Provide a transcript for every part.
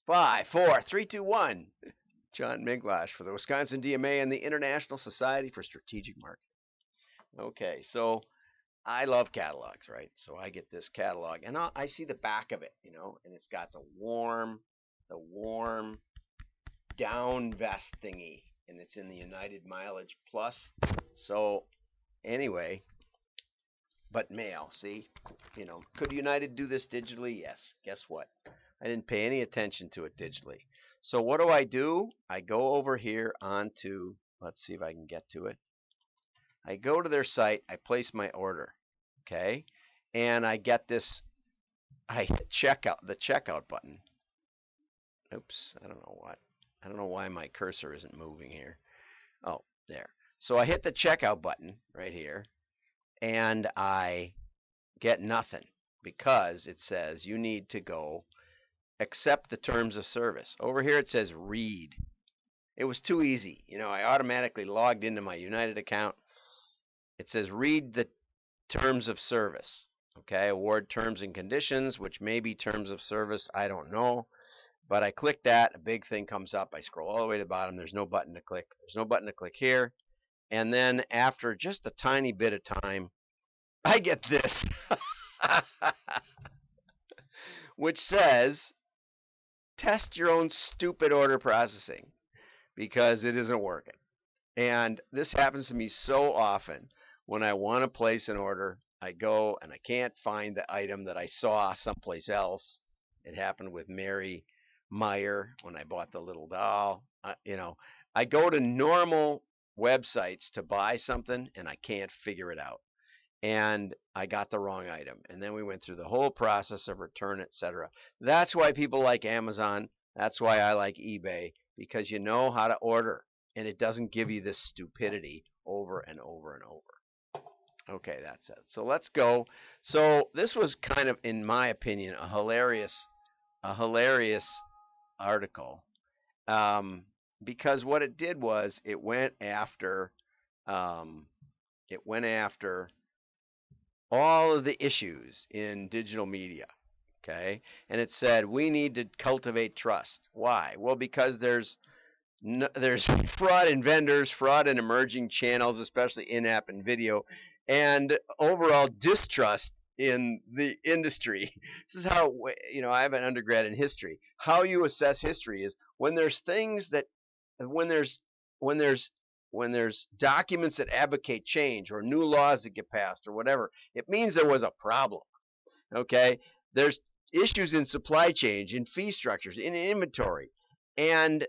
Five, four, three, two, one. John Miglash for the Wisconsin DMA and the International Society for Strategic Marketing. Okay, so I love catalogs, right? So I get this catalog, and I see the back of it, and it's got the warm down vest thingy, and it's in the United Mileage Plus. So anyway, but mail, see, could United do this digitally? Yes. Guess what? I didn't pay any attention to it digitally. So what do? I go over here onto, let's see if I can get to it. I go to their site, I place my order, okay, and I get this, I hit the checkout button. Oops, I don't know why my cursor isn't moving here. Oh, there. So I hit the checkout button right here, and I get nothing because it says you need to go accept the terms of service. Over here it says read. It was too easy. I automatically logged into my United account. It says read the terms of service. Okay, award terms and conditions, which may be terms of service. I don't know. But I click that. A big thing comes up. I scroll all the way to the bottom. There's no button to click. There's no button to click here. And then after just a tiny bit of time, I get this, which says, test your own stupid order processing because it isn't working. And this happens to me so often. When I want to place an order, I go and I can't find the item that I saw someplace else. It happened with Mary Meyer when I bought the little doll. I go to normal websites to buy something and I can't figure it out. And I got the wrong item. And then we went through the whole process of return, etc. That's why people like Amazon. That's why I like eBay, because you know how to order and it doesn't give you this stupidity over and over and over. Okay, that's it. So let's go. So this was kind of, in my opinion, a hilarious article, because what it did was it went after all of the issues in digital media. Okay, and it said we need to cultivate trust. Why? Well, because there's fraud in vendors, fraud in emerging channels, especially in-app and video, and overall distrust in the industry. This is how, I have an undergrad in history. How you assess history is when there's documents that advocate change or new laws that get passed or whatever, it means there was a problem. Okay? There's issues in supply chain, in fee structures, in inventory. And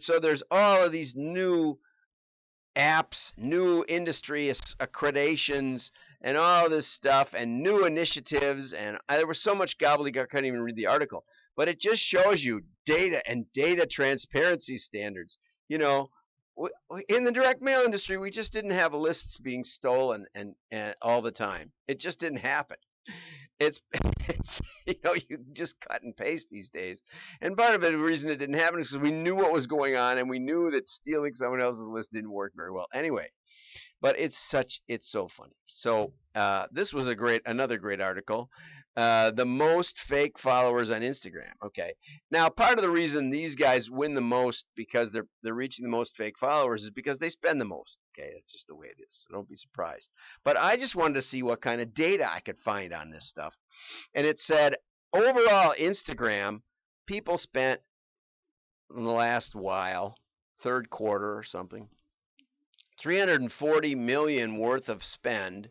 so there's all of these new apps, new industry accreditations, and all this stuff, and new initiatives. And there was so much gobbledygook, I couldn't even read the article. But it just shows you data and data transparency standards. In the direct mail industry, we just didn't have lists being stolen and all the time. It just didn't happen. It's you just cut and paste these days. And part of the reason it didn't happen is because we knew what was going on, and we knew that stealing someone else's list didn't work very well. Anyway, but it's so funny. So this was another great article. The most fake followers on Instagram. Okay, now part of the reason these guys win the most because they're reaching the most fake followers is because they spend the most. Okay, that's just the way it is. So don't be surprised. But I just wanted to see what kind of data I could find on this stuff, and it said overall Instagram people spent in the last while, third quarter or something, 340 million worth of spend,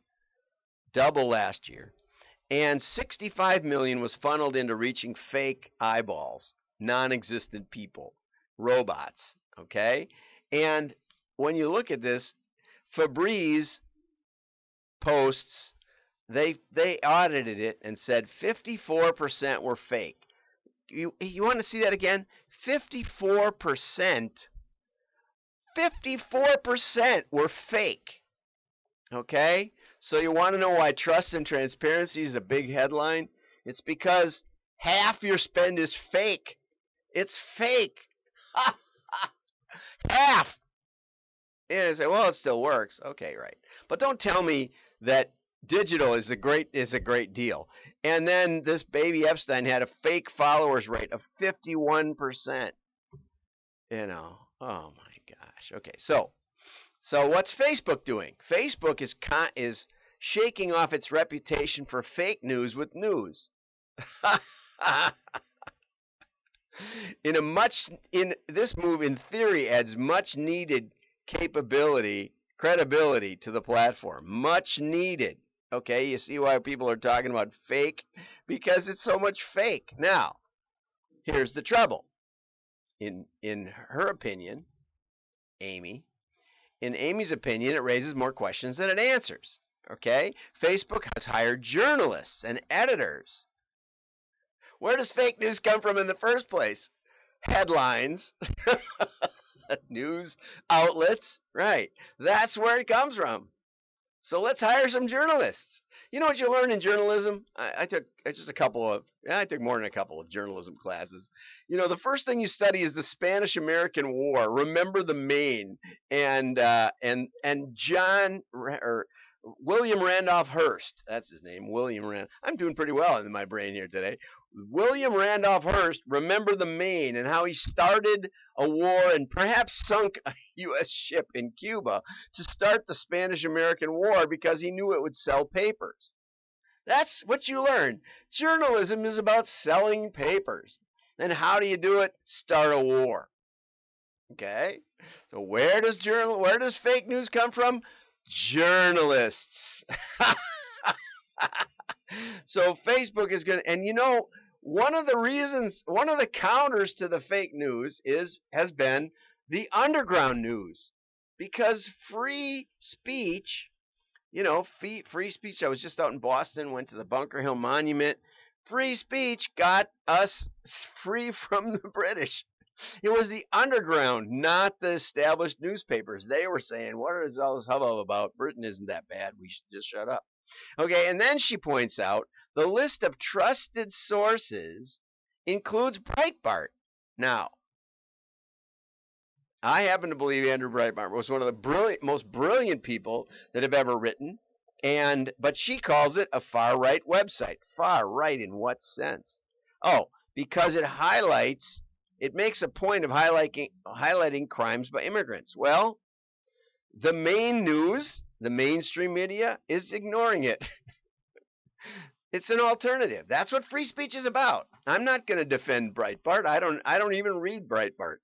double last year. And 65 million was funneled into reaching fake eyeballs, non-existent people, robots, okay? And when you look at this, Febreze posts, they audited it and said 54% were fake. You want to see that again? 54% were fake, okay? So you want to know why trust and transparency is a big headline? It's because half your spend is fake. It's fake. Half. And I say, well, it still works. Okay, right. But don't tell me that Digital is a great deal. And then this baby Epstein had a fake followers rate of 51%. You know, oh my gosh. Okay, so what's Facebook doing? Facebook is shaking off its reputation for fake news with news. In this move, in theory, adds much needed credibility to the platform. Much needed. Okay, you see why people are talking about fake? Because it's so much fake. Now, here's the trouble. In her opinion, in Amy's opinion, it raises more questions than it answers. Okay? Facebook has hired journalists and editors. Where does fake news come from in the first place? Headlines. News outlets. Right. That's where it comes from. So let's hire some journalists. You know what you learn in journalism? I took more than a couple of journalism classes. You know, the first thing you study is the Spanish-American War. Remember the Maine and William Randolph Hearst. That's his name, William Randolph. I'm doing pretty well in my brain here today. William Randolph Hearst, remember the Maine, and how he started a war and perhaps sunk a U.S. ship in Cuba to start the Spanish-American War because he knew it would sell papers. That's what you learn. Journalism is about selling papers. And how do you do it? Start a war. Okay? So where does fake news come from? Journalists. So Facebook is going to, and you know, one of the counters to the fake news has been the underground news, because free speech, you know, free speech. I was just out in Boston, went to the Bunker Hill Monument. Free speech got us free from the British. It was the underground, not the established newspapers. They were saying, what is all this hubbub about? Britain isn't that bad. We should just shut up. Okay, and then she points out the list of trusted sources includes Breitbart. Now, I happen to believe Andrew Breitbart was one of the most brilliant people that have ever written, but she calls it a far-right website. Far-right in what sense? Oh, because it makes a point of highlighting crimes by immigrants. Well, the main news, the mainstream media, is ignoring it. It's an alternative. That's what free speech is about. I'm not going to defend Breitbart. I don't even read Breitbart.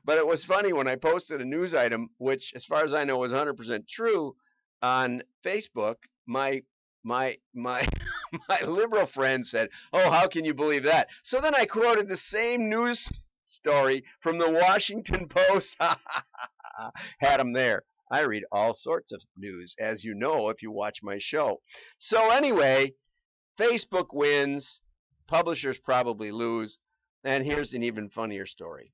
But it was funny when I posted a news item, which, as far as I know, was 100% true on Facebook. My liberal friend said, "Oh, how can you believe that?" So then I quoted the same news story from the Washington Post. Had them there. I read all sorts of news, as you know if you watch my show. So anyway, Facebook wins. Publishers probably lose. And here's an even funnier story.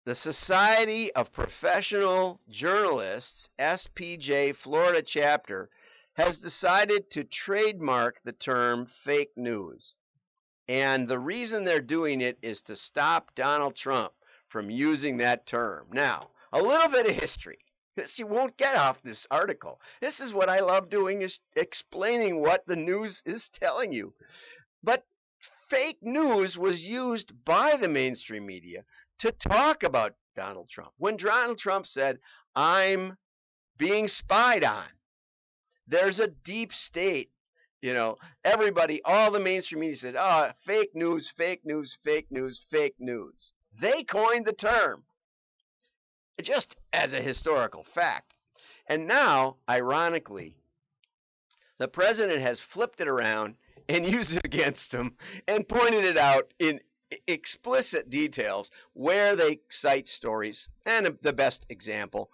The Society of Professional Journalists, SPJ Florida chapter, has decided to trademark the term fake news. And the reason they're doing it is to stop Donald Trump from using that term. Now, a little bit of history. You won't get off this article. This is what I love doing, is explaining what the news is telling you. But fake news was used by the mainstream media to talk about Donald Trump. When Donald Trump said, "I'm being spied on," there's a deep state. You know, everybody, all the mainstream media said, "Oh, fake news, fake news, fake news, fake news." They coined the term, just as a historical fact. And now, ironically, the president has flipped it around and used it against him and pointed it out in explicit details where they cite stories. And the best example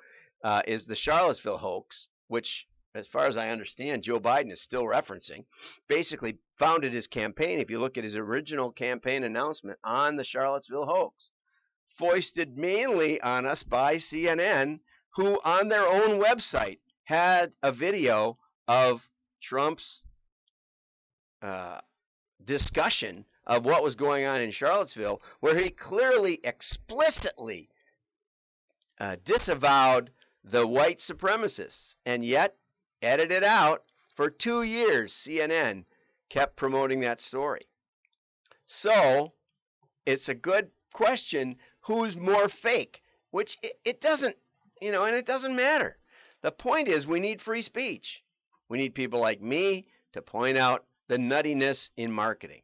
is the Charlottesville hoax, which, as far as I understand, Joe Biden is still referencing. Basically founded his campaign, if you look at his original campaign announcement, on the Charlottesville hoax, foisted mainly on us by CNN, who on their own website had a video of Trump's discussion of what was going on in Charlottesville, where he clearly, explicitly disavowed the white supremacists. And yet, edit it out. For 2 years, CNN kept promoting that story. So it's a good question, who's more fake? Which it doesn't, and it doesn't matter. The point is we need free speech. We need people like me to point out the nuttiness in marketing,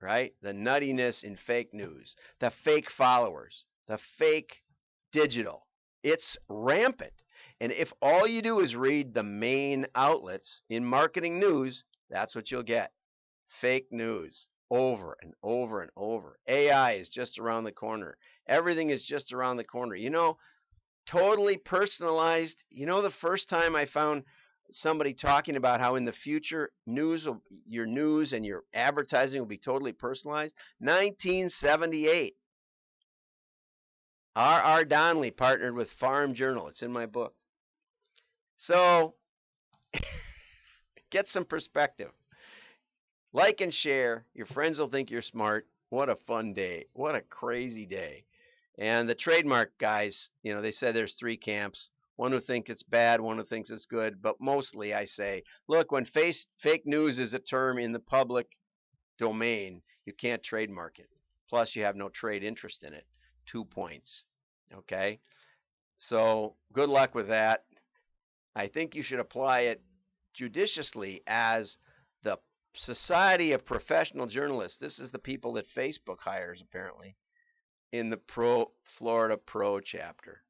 right? The nuttiness in fake news, the fake followers, the fake digital. It's rampant. And if all you do is read the main outlets in marketing news, that's what you'll get. Fake news over and over and over. AI is just around the corner. Everything is just around the corner. Totally personalized. The first time I found somebody talking about how in the future your news and your advertising will be totally personalized? 1978. R.R. Donnelly partnered with Farm Journal. It's in my book. So, get some perspective. Like and share. Your friends will think you're smart. What a fun day. What a crazy day. And the Trademark guys, they said there's 3 camps. One who thinks it's bad, one who thinks it's good. But mostly I say, look, when fake news is a term in the public domain, you can't trademark it. Plus, you have no trade interest in it. 2 points. Okay? So good luck with that. I think you should apply it judiciously as the Society of Professional Journalists. This is the people that Facebook hires, apparently, in the Florida Pro chapter.